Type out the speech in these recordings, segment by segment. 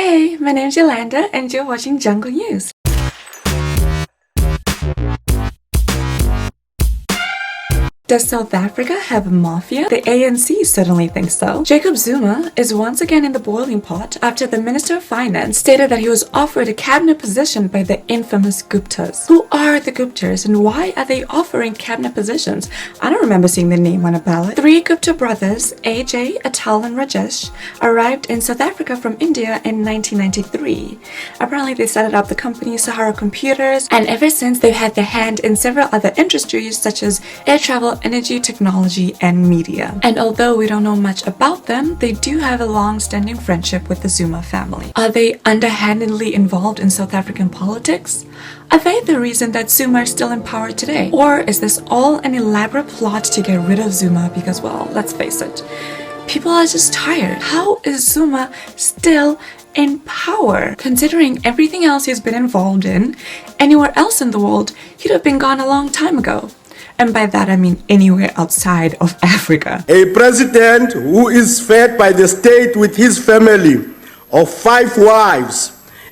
Hey, my name's Yolanda and you're watching Jungle News. Does South Africa have a mafia? The ANC certainly thinks so. Jacob Zuma is once again in the boiling pot after the Minister of Finance stated that he was offered a cabinet position by the infamous Guptas. Who are the Guptas and why are they offering cabinet positions? I don't remember seeing the name on a ballot. Three Gupta brothers, AJ, Atal and Rajesh, arrived in South Africa from India in 1993. Apparently they started up the company Sahara Computers, and ever since they've had their hand in several other industries such as air travel, energy, technology, and media. And although we don't know much about them, they do have a long-standing friendship with the Zuma family. Are they underhandedly involved in South African politics? Are they the reason that Zuma is still in power today? Or is this all an elaborate plot to get rid of Zuma because, well, let's face it, people are just tired. How is Zuma still in power? Considering everything else he's been involved in, anywhere else in the world, he'd have been gone a long time ago. And by that I mean anywhere outside of Africa. A president who is fed by the state with his family of 5 wives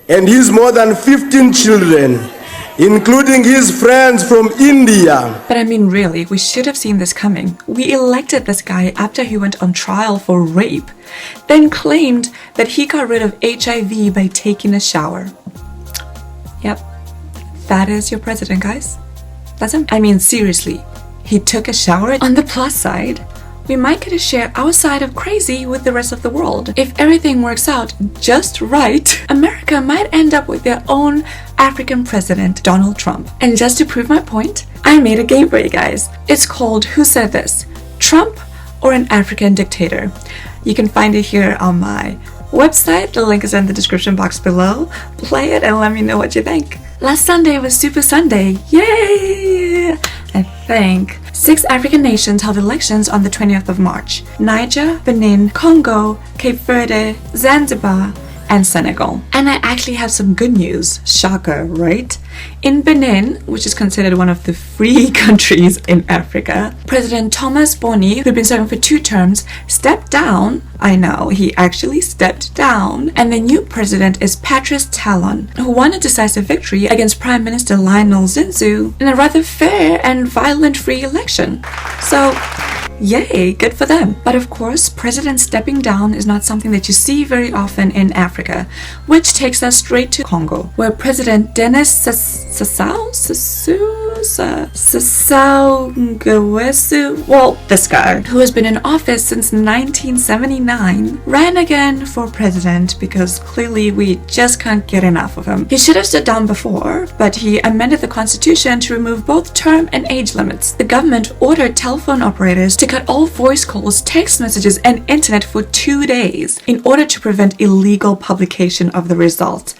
and his more than 15 children, including his friends from India. But I mean really, we should have seen this coming. We elected this guy after he went on trial for rape, then claimed that he got rid of HIV by taking a shower. Yep, that is your president, guys. That's him. I mean, seriously, he took a shower. On the plus side, we might get to share our side of crazy with the rest of the world. If everything works out just right, America might end up with their own African president, Donald Trump. And just to prove my point, I made a game for you guys. It's called Who Said This? Trump or an African Dictator? You can find it here on my website. The link is in the description box below. Play it and let me know what you think. Last Sunday was Super Sunday. Yay! I think 6 African nations held elections on the 20th of March. Niger, Benin, Congo, Cape Verde, Zanzibar, and Senegal. And I actually have some good news. Shocker, right? In Benin, which is considered one of the free countries in Africa, President Thomas Boni, who'd been serving for 2 terms, stepped down. I know, he actually stepped down. And the new president is Patrice Talon, who won a decisive victory against Prime Minister Lionel Zinsou in a rather fair and violent-free election. So, yay, good for them. But of course, president stepping down is not something that you see very often in Africa, which takes us straight to Congo, where President Denis Sassou Nguesso, well, this guy, who has been in office since 1979, ran again for president because clearly we just can't get enough of him. He should have stood down before, but he amended the constitution to remove both term and age limits. The government ordered telephone operators to cut all voice calls, text messages, and internet for 2 days in order to prevent illegal publication of the results.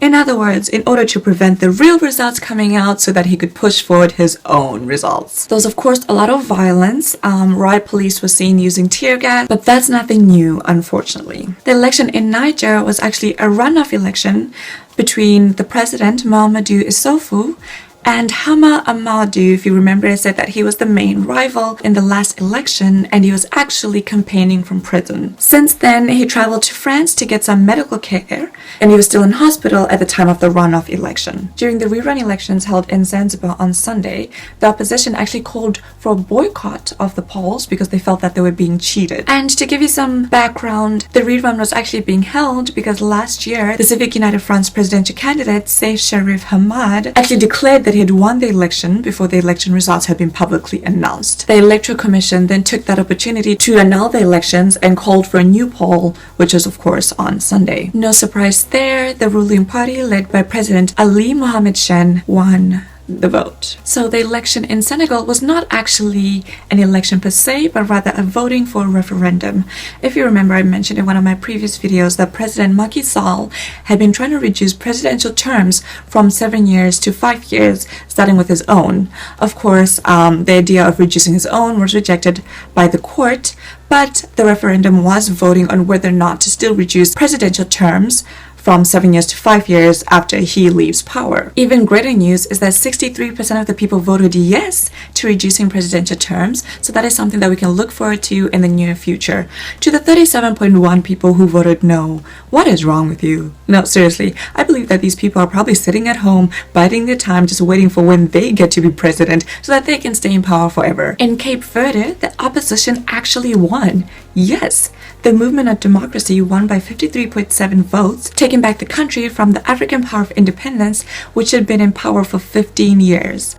In other words, in order to prevent the real results coming out so that he could push forward his own results. There was of course a lot of violence. Riot police were seen using tear gas, but that's nothing new, unfortunately. The election in Niger was actually a runoff election between the president, Mahamadou Issoufou, and Hama Amadou. If you remember, I said that he was the main rival in the last election and he was actually campaigning from prison. Since then, he traveled to France to get some medical care and he was still in hospital at the time of the runoff election. During the rerun elections held in Zanzibar on Sunday, the opposition actually called for a boycott of the polls because they felt that they were being cheated. And to give you some background, the rerun was actually being held because last year, the Civic United Front's presidential candidate, Saif Sharif Hamad, actually declared that he had won the election before the election results had been publicly announced. The Electoral Commission then took that opportunity to annul the elections and called for a new poll, which was of course on Sunday. No surprise there, the ruling party led by President Ali Mohamed Chen won the vote. So the election in Senegal was not actually an election per se, but rather a voting for a referendum. If you remember, I mentioned in one of my previous videos that President Macky Sall had been trying to reduce presidential terms from 7 years to 5 years, starting with his own. Of course, the idea of reducing his own was rejected by the court, but the referendum was voting on whether or not to still reduce presidential terms from 7 years to 5 years after he leaves power. Even greater news is that 63% of the people voted yes to reducing presidential terms, so that is something that we can look forward to in the near future. To the 37.1 people who voted no, what is wrong with you? No, seriously, I believe that these people are probably sitting at home, biding their time, just waiting for when they get to be president so that they can stay in power forever. In Cape Verde, the opposition actually won. Yes, the Movement of Democracy won by 53.7 votes, taking back the country from the African Power of Independence, which had been in power for 15 years.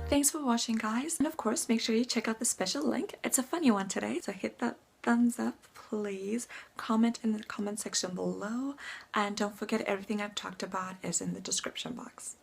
Thanks for watching, guys, and of course make sure you check out the special link. It's a funny one today, so hit that thumbs up, please. Comment in the comment section below, and don't forget everything I've talked about is in the description box.